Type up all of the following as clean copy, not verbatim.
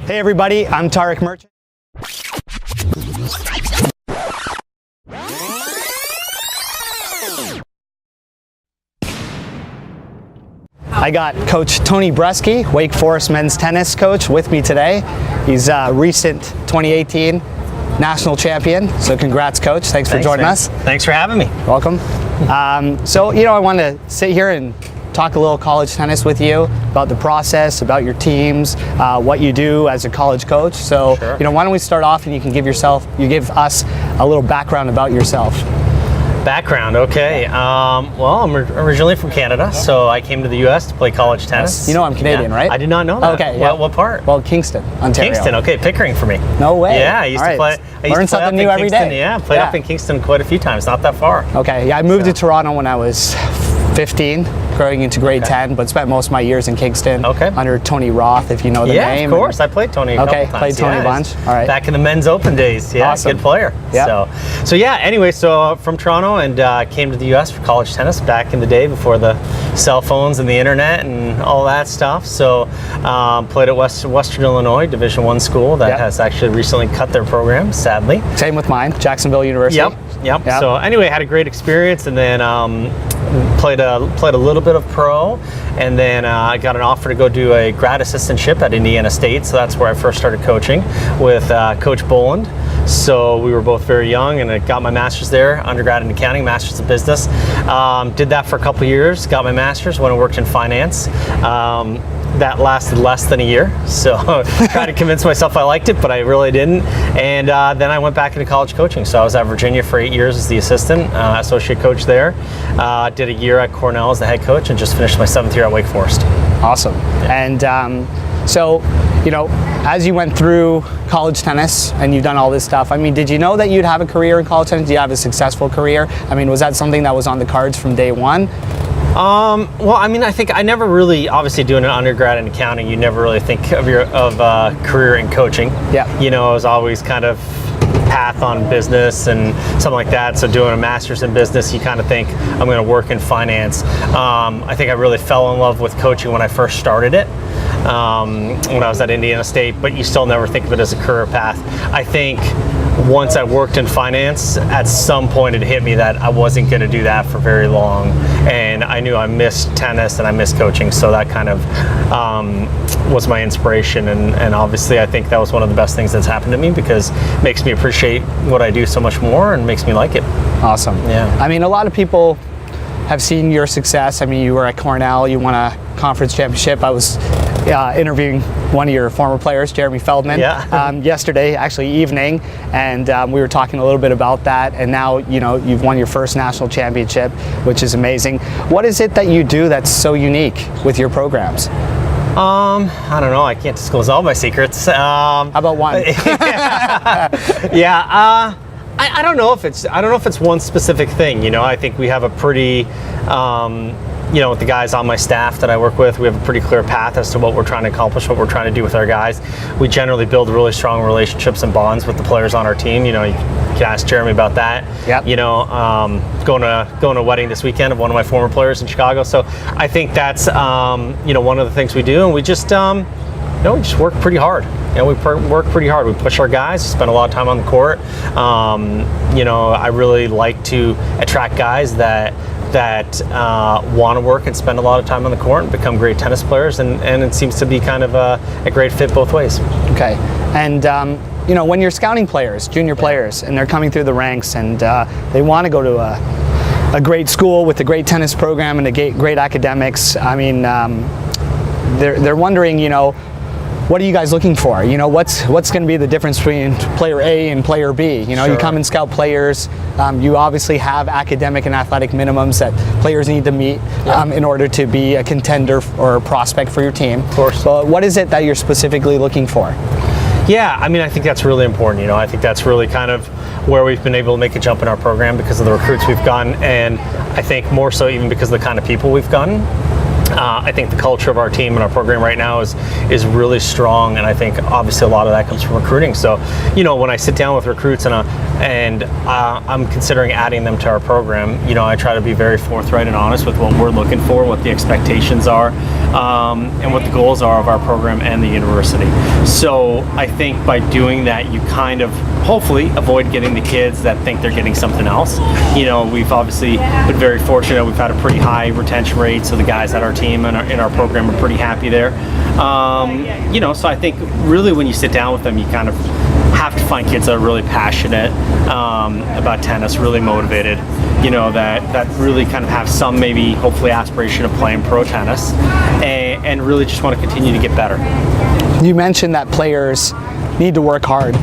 Hey everybody, I'm Tarek Merchant. I got Coach Tony Bresky, Wake Forest men's tennis coach, with me today. He's a recent 2018 national champion, so congrats, Coach. Thanks for joining us. Thanks for having me. Welcome. So, I want to sit here and talk a little college tennis with you about the process, about your teams, what you do as a college coach. So, Sure. Why don't we start off and you give us a little background about yourself. Background, okay. Well, I'm originally from Canada, so I came to the U.S. to play college tennis. You know I'm Canadian, right? I did not know that. Okay, yeah. What part? Well, Kingston, Ontario. Kingston, okay, Pickering for me. No way. Yeah, I used to play. Learn something new every day. Yeah, played up in Kingston quite a few times, not that far. Okay, yeah, I moved to Toronto when I was 15, growing into grade 10, but spent most of my years in Kingston under Tony Roth, if you know the name. Yeah, of course. I played Tony a couple times. Played Tony a bunch. All right. Back in the men's open days. Yeah, awesome. Good player. Yep. So yeah, anyway, so from Toronto and came to the U.S. for college tennis back in the day before the cell phones and the internet and all that stuff. So played at Western Illinois Division I school that has actually recently cut their program, sadly. Same with mine, Jacksonville University. Yep. So anyway, had a great experience, and then played a little bit of pro, and then I got an offer to go do a grad assistantship at Indiana State. So that's where I first started coaching with Coach Boland. So we were both very young, and I got my master's there, undergrad in accounting, master's in business. Did that for a couple years, got my master's, went and worked in finance. That lasted less than a year, so tried to convince myself I liked it, but I really didn't. And then I went back into college coaching. So I was at Virginia for 8 years as the assistant, associate coach there. Did a year at Cornell as the head coach, and just finished my 7th year at Wake Forest. Awesome. And so, as you went through college tennis and you've done all this stuff, did you know that you'd have a career in college tennis? Do you have a successful career? Was that something that was on the cards from day one? Well, I think I never really, obviously doing an undergrad in accounting, you never really think of career in coaching. Yeah. I was always kind of path on business and something like that. So doing a master's in business, you kind of think I'm going to work in finance. I think I really fell in love with coaching when I first started it. When I was at Indiana State, but you still never think of it as a career path. I think once I worked in finance, at some point it hit me that I wasn't going to do that for very long, and I knew I missed tennis and I missed coaching, so that kind of was my inspiration, and obviously I think that was one of the best things that's happened to me, because it makes me appreciate what I do so much more and makes me like it. Awesome. Yeah. A lot of people have seen your success. You were at Cornell, you won a conference championship. I was interviewing one of your former players, Jeremy Feldman, yesterday, actually evening, and we were talking a little bit about that, and now you've won your first national championship, which is amazing. What is it that you do that's so unique with your programs? I don't know. I can't disclose all my secrets. How about one? I don't know if it's one specific thing. I think we have a pretty with the guys on my staff that I work with, we have a pretty clear path as to what we're trying to accomplish, what we're trying to do with our guys. We generally build really strong relationships and bonds with the players on our team. You can ask Jeremy about that. Yep. Going to a wedding this weekend of one of my former players in Chicago. So I think that's one of the things we do, and we just we just work pretty hard. We work pretty hard. We push our guys, spend a lot of time on the court. I really like to attract guys that want to work and spend a lot of time on the court and become great tennis players, and it seems to be kind of a great fit both ways. Okay. And when you're scouting players, junior players, and they're coming through the ranks, and they want to go to a great school with a great tennis program and a great academics, they're wondering, what are you guys looking for? What's going to be the difference between player A and player B? Sure. You come and scout players. You obviously have academic and athletic minimums that players need to meet in order to be a contender or a prospect for your team. Of course. But what is it that you're specifically looking for? Yeah, I think that's really important. I think that's really kind of where we've been able to make a jump in our program because of the recruits we've gotten, and I think more so even because of the kind of people we've gotten. I think the culture of our team and our program right now is really strong, and I think obviously a lot of that comes from recruiting. So, when I sit down with recruits and I'm considering adding them to our program, I try to be very forthright and honest with what we're looking for, what the expectations are. and what the goals are of our program and the university. So I think by doing that, you kind of hopefully avoid getting the kids that think they're getting something else. We've obviously been very fortunate. We've had a pretty high retention rate, so the guys at our team and in our program are pretty happy there. So I think really when you sit down with them, you kind of have to find kids that are really passionate about tennis, really motivated, that really kind of have some maybe hopefully aspiration of playing pro tennis and really just want to continue to get better. You mentioned that players need to work hard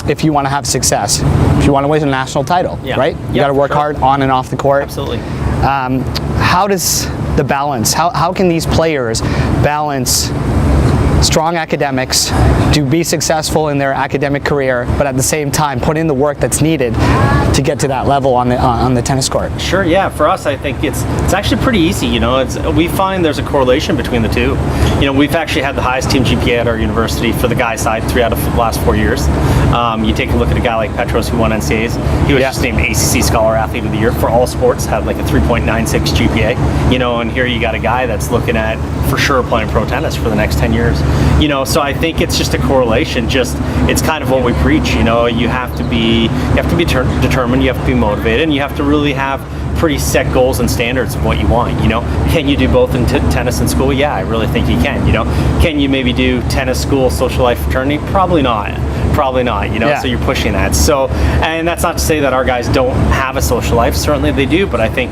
if you want to have success, if you want to win a national title, right? You got to work hard on and off the court. Absolutely. How does the balance, how can these players balance strong academics to be successful in their academic career, but at the same time put in the work that's needed to get to that level on the tennis court? Sure, yeah. For us, I think it's actually pretty easy. We find there's a correlation between the two. We've actually had the highest team GPA at our university for the guys side 3 out of the last 4 years. You take a look at a guy like Petros who won NCAAs. He was just named ACC Scholar Athlete of the Year for all sports. Had like a 3.96 GPA. And here you got a guy that's looking at for sure playing pro tennis for the next 10 years. So I think it's just a correlation. It's kind of what we preach. You have to be determined. You have to be motivated, and you have to really have pretty set goals and standards of what you want. Can you do both in tennis and school? Yeah, I really think you can. Can you maybe do tennis, school, social life, fraternity? Probably not. So you're pushing that. So, and that's not to say that our guys don't have a social life. Certainly they do, but I think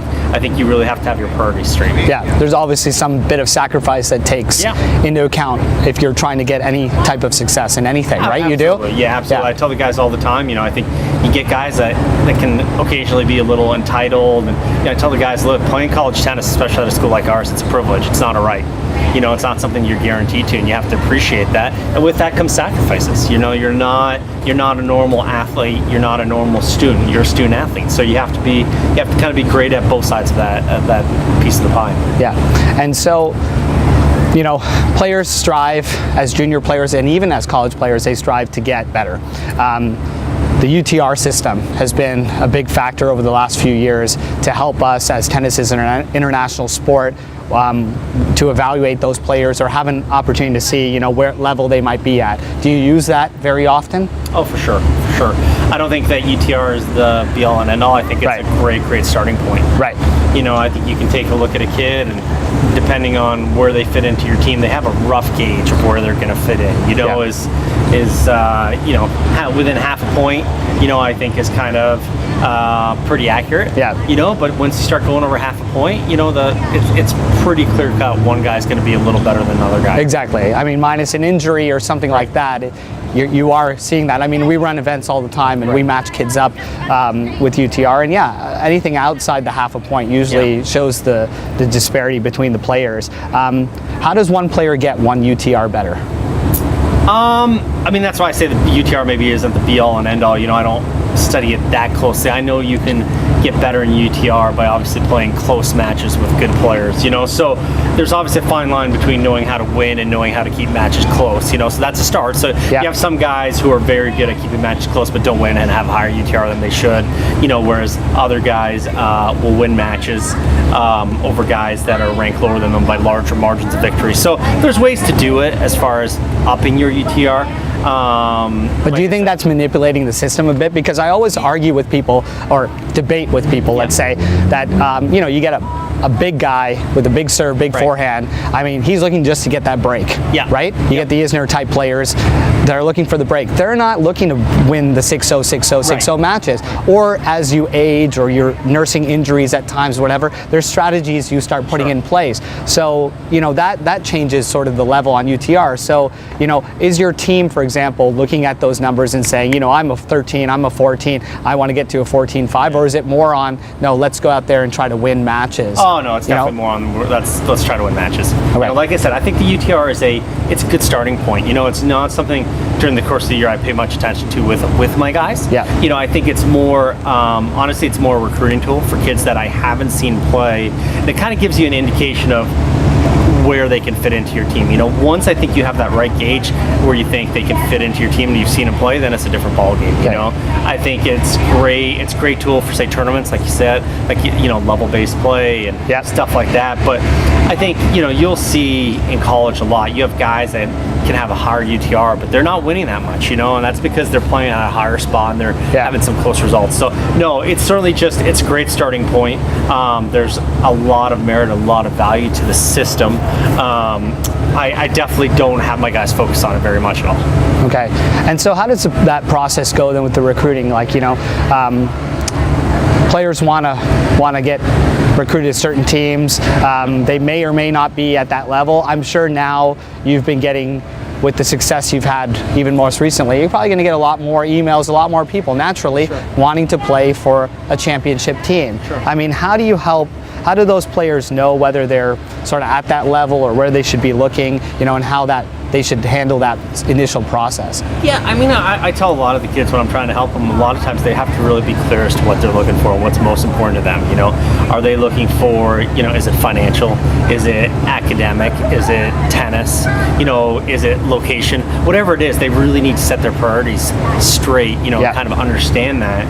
you really have to have your priorities straight. Yeah, there's obviously some bit of sacrifice that takes into account if you're trying to get any type of success in anything, right? Absolutely. You do? Yeah, absolutely. I tell the guys all the time, I think you get guys that can occasionally be a little entitled, and I tell the guys, look, playing college tennis, especially at a school like ours, it's a privilege. It's not a right. It's not something you're guaranteed to, and you have to appreciate that. And with that comes sacrifices. You're not a normal athlete. You're not a normal student. You're a student athlete. So you have to kind of be great at both sides of that piece of the pie. Yeah, and so players strive as junior players, and even as college players, they strive to get better. The UTR system has been a big factor over the last few years to help us, as tennis is an international sport, to evaluate those players or have an opportunity to see, where level they might be at. Do you use that very often? Oh, for sure. I don't think that UTR is the be-all and end-all. I think it's a great starting point. Right. I think you can take a look at a kid, and depending on where they fit into your team, they have a rough gauge of where they're going to fit in. Within half a point, I think is kind of pretty accurate. Yeah. But once you start going over half a point, it's pretty clear cut. One guy's going to be a little better than another guy. Exactly. I mean, minus an injury or something like that, you are seeing that. I mean, we run events all the time, and we match kids up with UTR, and anything outside the half a point usually shows the disparity between the players. How does one player get one UTR better? That's why I say the UTR maybe isn't the be-all and end-all. I don't study it that closely. I know you can get better in UTR by obviously playing close matches with good players, so there's obviously a fine line between knowing how to win and knowing how to keep matches close, so that's a start. So you have some guys who are very good at keeping matches close but don't win and have higher UTR than they should, whereas other guys will win matches over guys that are ranked lower than them by larger margins of victory. So there's ways to do it as far as upping your UTR. But do you think that's manipulating the system a bit? Because I always argue with people, or debate with people, let's say, that you get a big guy with a big serve, big forehand. I mean, he's looking just to get that break. Yeah. Right? You get the Isner type players that are looking for the break. They're not looking to win the 6-0, 6-0, 6-0 matches. Or as you age or you're nursing injuries at times, whatever, there's strategies you start putting in place. So, that changes sort of the level on UTR. So, is your team, for example, looking at those numbers and saying, I'm a 13, I'm a 14, I want to get to a 14-5, or is it more on, no, let's go out there and try to win matches? Oh no, it's definitely more on let's try to win matches. Okay. Like I said, I think the UTR is it's a good starting point. It's not something during the course of the year I pay much attention to with my guys. Yeah. I think it's more honestly it's more a recruiting tool for kids that I haven't seen play. That kind of gives you an indication of where they can fit into your team. You know, once I think you have that right gauge where you think they can fit into your team and you've seen them play, then it's a different ball game. You know, I think it's great. It's a great tool for, say, tournaments, like you said, like, you know, level-based play and stuff like that. But I think, you know, you'll see in college a lot. You have guys that can have a higher UTR, but they're not winning that much, you know, and that's because they're playing at a higher spot and they're having some close results. So no, it's certainly just, it's a great starting point. There's a lot of merit, a lot of value to the system. I definitely don't have my guys focus on it very much at all. Okay, and so how does that process go then with the recruiting? Like, you know, players want to get recruited to certain teams. They may or may not be at that level. I'm sure now you've been getting, with the success you've had even most recently, you're probably going to get a lot more emails, a lot more people naturally wanting to play for a championship team. I mean, how do those players know whether they're sort of at that level or where they should be looking, you know, and how that they should handle that initial process? Yeah, I mean, I tell a lot of the kids when I'm trying to help them, a lot of times they have to really be clear as to what they're looking for and what's most important to them. You know, are they looking for, you know, is it financial? Is it academic? Is it tennis? You know, is it location? Whatever it is, they really need to set their priorities straight, you know, kind of understand that,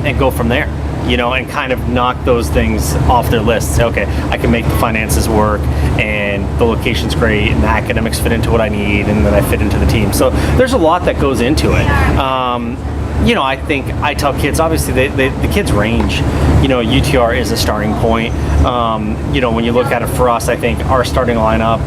and go from there. You know, and kind of knock those things off their list. Say, okay, I can make the finances work, and the location's great, and the academics fit into what I need, and then I fit into the team. So there's a lot that goes into it. You know, I think I tell kids, obviously, the kids range. You know, UTR is a starting point. You know, when you look at it for us, I think our starting lineup,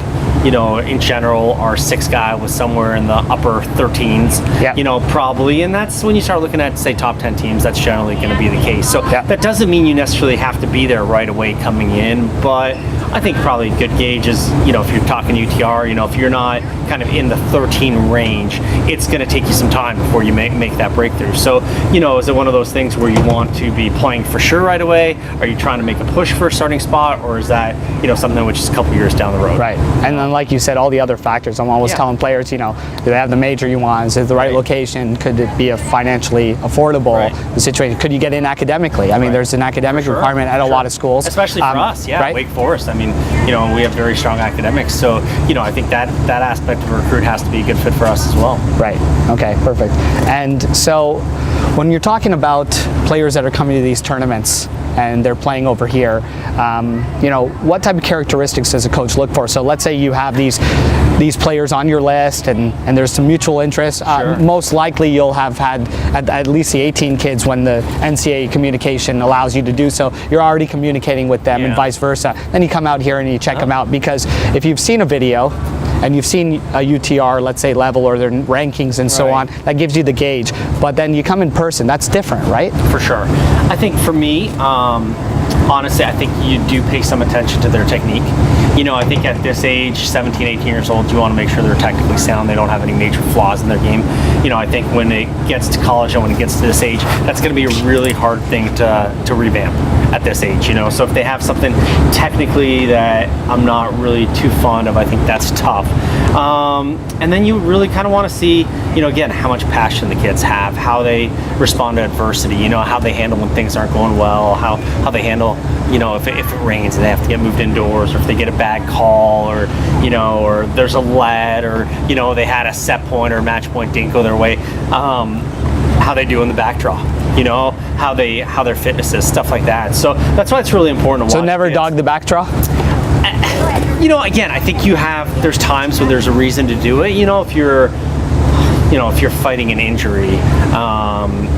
you know, in general, our 6th guy was somewhere in the upper 13s, you know, probably. And that's when you start looking at, say, top 10 teams, that's generally going to be the case. So that doesn't mean you necessarily have to be there right away coming in, but I think probably a good gauge is, you know, if you're talking UTR, you know, if you're not kind of in the 13 range, it's going to take you some time before you make that breakthrough. So, you know, is it one of those things where you want to be playing for sure right away? Are you trying to make a push for a starting spot, or is that, you know, something which is a couple years down the road? Right. And then, like you said, all the other factors. I'm always telling players, you know, do they have the major you want? Is it the right location? Could it be a financially affordable situation? Could you get in academically? I mean, there's an academic requirement at a lot of schools. Especially for us, Wake Forest. I mean, you know, we have very strong academics. So, you know, I think that aspect of a recruit has to be a good fit for us as well. Right. Okay, perfect. And so when you're talking about players that are coming to these tournaments and they're playing over here, you know, what type of characteristics does a coach look for? So let's say you have these players on your list and there's some mutual interest. Most likely you'll have had at least the 18 kids when the NCAA communication allows you to do so. You're already communicating with them and vice versa. Then you come out here and you check them out, because if you've seen a video and you've seen a UTR, let's say, level or their rankings and so on, that gives you the gauge. But then you come in person, that's different, right? For sure. I think for me, honestly, I think you do pay some attention to their technique. You know, I think at this age, 17, 18 years old, you want to make sure they're technically sound, they don't have any major flaws in their game. You know, I think when it gets to college and when it gets to this age, that's going to be a really hard thing to revamp at this age, you know. So if they have something technically that I'm not really too fond of, I think that's tough. And then you really kind of want to see, you know, again, how much passion the kids have, how they respond to adversity, you know, how they handle when things aren't going well, how they handle, you know, if it rains and they have to get moved indoors, or if they get a bad call, or, you know, or there's a lead, or, you know, they had a set point or match point didn't go their way, how they do in the back draw, you know, how their fitness is, stuff like that. So that's why it's really important to watch. So never dog the back draw? You know, again, I think there's times when there's a reason to do it. You know, if you're fighting an injury,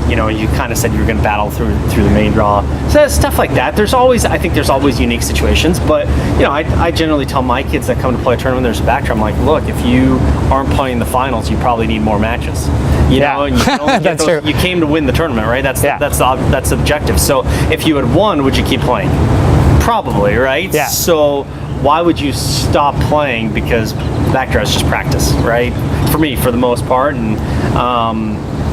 you know, you kind of said you were going to battle through the main draw. So stuff like that. I think there's always unique situations, but, you know, I generally tell my kids that come to play a tournament, there's a back draw, I'm like, look, if you aren't playing the finals, you probably need more matches. You know, and you can only get those, you came to win the tournament, right? That's the objective. So if you had won, would you keep playing? Probably, right? Yeah. So why would you stop playing? Because back draw is just practice, right? For me, for the most part, and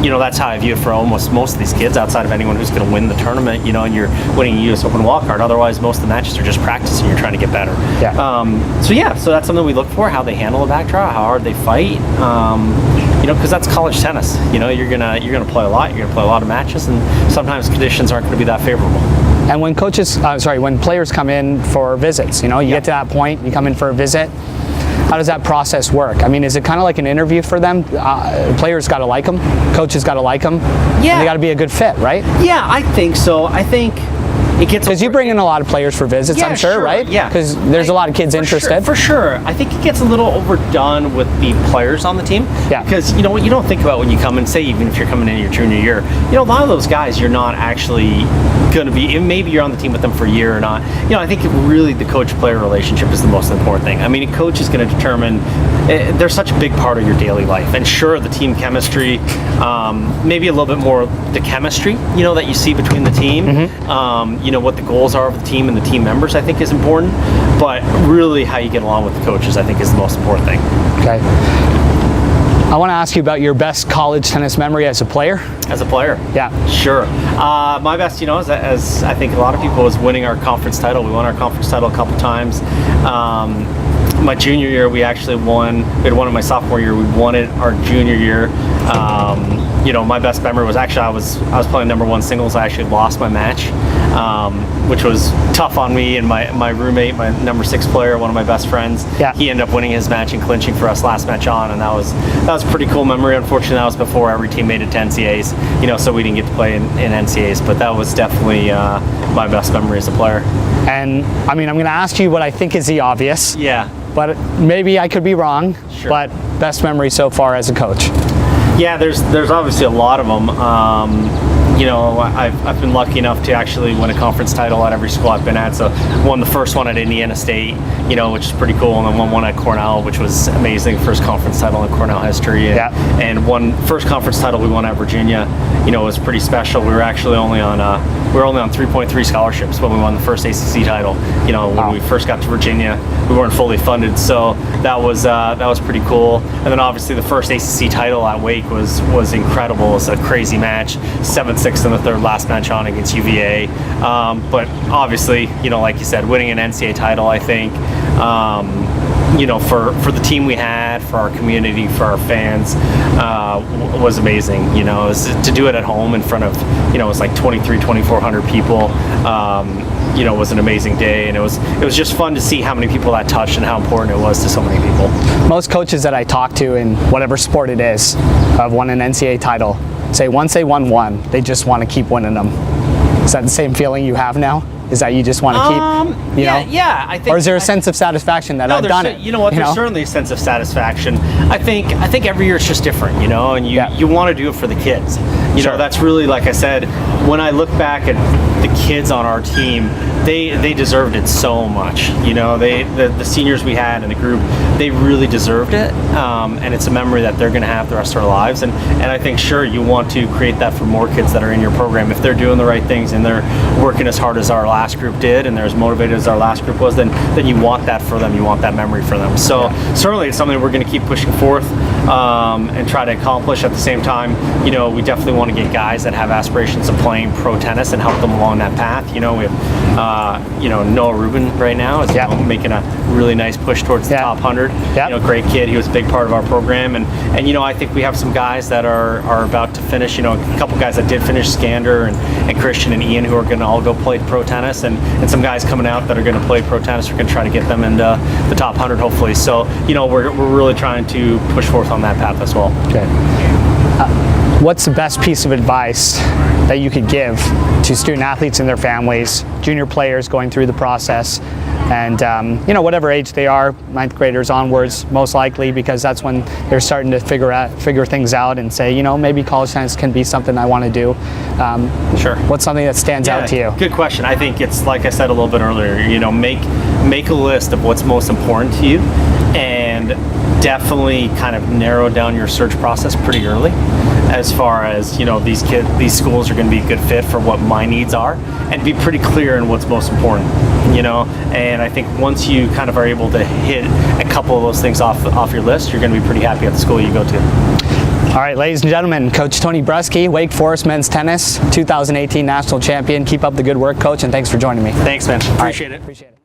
you know, that's how I view it for almost most of these kids, outside of anyone who's going to win the tournament, you know, and you're winning a US Open wildcard. Otherwise, most of the matches are just practice and you're trying to get better. So that's something we look for, how they handle a back draw, how hard they fight, you know, because that's college tennis. You know, you're gonna play a lot, you're gonna play a lot of matches, and sometimes conditions aren't going to be that favorable. And when when players come in for visits, you get to that point, you come in for a visit. How does that process work? I mean, is it kind of like an interview for them? Players got to like them, coaches got to like them. Yeah. And they got to be a good fit, right? Yeah, I think so. I think it gets... Because you bring in a lot of players for visits, I'm sure, right? Yeah. Because there's a lot of kids interested. For sure. I think it gets a little overdone with the players on the team. Yeah. Because, what you don't think about when you come and say, even if you're coming in your junior year, a lot of those guys, you're not actually going to be, maybe you're on the team with them for a year or not. I think really the coach-player relationship is the most important thing. I mean, a coach is going to determine, they're such a big part of your daily life. And sure, the team chemistry, maybe a little bit more the chemistry, that you see between the team. Mm-hmm. What the goals are of the team and the team members, I think is important. But really how you get along with the coaches, I think is the most important thing. Okay. I want to ask you about your best college tennis memory as a player. As a player? Yeah. Sure. My best, as I think a lot of people, is winning our conference title. We won our conference title a couple times. My junior year, we actually won. We had won it my sophomore year. We won it our junior year. My best memory was actually I was playing number one singles. I actually lost my match, which was tough on me and my roommate, my number 6 player, one of my best friends. Yeah. He ended up winning his match and clinching for us last match on, and that was a pretty cool memory. Unfortunately, that was before every team made it to NCAAs, so we didn't get to play in NCAAs. But that was definitely my best memory as a player. And I mean, I'm going to ask you what I think is the obvious. Yeah. But maybe I could be wrong. Sure. But best memory so far as a coach? Yeah, there's obviously a lot of them. I've been lucky enough to actually win a conference title at every school I've been at. So won the first one at Indiana State, which is pretty cool, and then won one at Cornell, which was amazing. First conference title in Cornell history. And first conference title we won at Virginia. Was pretty special. We were actually only on 3.3 scholarships when we won the first ACC title. When we first got to Virginia, we weren't fully funded, so that was pretty cool. And then obviously the first ACC title at Wake was incredible. It was a crazy match, 7-6 in the third last match on against UVA. But obviously, like you said, winning an NCAA title, I think, for the team we had, for our community, for our fans, was amazing. To do it at home in front of, it was like 2,400 people, was an amazing day, and it was just fun to see how many people that touched and how important it was to so many people. Most coaches that I talk to in whatever sport it is, have won an NCAA title, say once they won one, they just want to keep winning them. Is that the same feeling you have now? Is that you just want to keep, Yeah, I think. Or is there a sense of satisfaction that I've done it? You know what? There's certainly a sense of satisfaction. I think every year it's just different, and you want to do it for the kids. That's really, like I said, when I look back at the kids on our team, they deserved it so much. The seniors we had in the group, they really deserved it, and it's a memory that they're going to have the rest of their lives. And I think, sure, you want to create that for more kids that are in your program. If they're doing the right things and they're working as hard as our last group did, and they're as motivated as our last group was, then you want that for them. You want that memory for them. So certainly it's something we're going to keep pushing forth and try to accomplish. At the same time, we definitely want to get guys that have aspirations of playing pro tennis and help them along that path. We have Noah Rubin right now is making a really nice push towards the top 100. Great kid. He was a big part of our program, and I think we have some guys that are about to finish. A couple guys that did finish, Skander and Christian and Ian, who are going to all go play pro tennis, and some guys coming out that are going to play pro tennis. We're going to try to get them into the top 100 hopefully. So we're really trying to push forth on that path as well. Okay. What's the best piece of advice that you could give to student athletes and their families, junior players going through the process, and whatever age they are, 9th graders onwards, most likely, because that's when they're starting to figure things out and say, maybe college tennis can be something I want to do. Sure. What's something that stands out to you? Good question. I think it's like I said a little bit earlier. Make a list of what's most important to you, and definitely kind of narrow down your search process pretty early, as far as these schools are going to be a good fit for what my needs are, and be pretty clear in what's most important. And I think once you kind of are able to hit a couple of those things off your list, you're going to be pretty happy at the school you go to. All right, ladies and gentlemen, Coach Tony Bresky, Wake Forest men's tennis 2018 national champion. Keep up the good work, Coach, and thanks for joining me. Thanks, man. Appreciate it.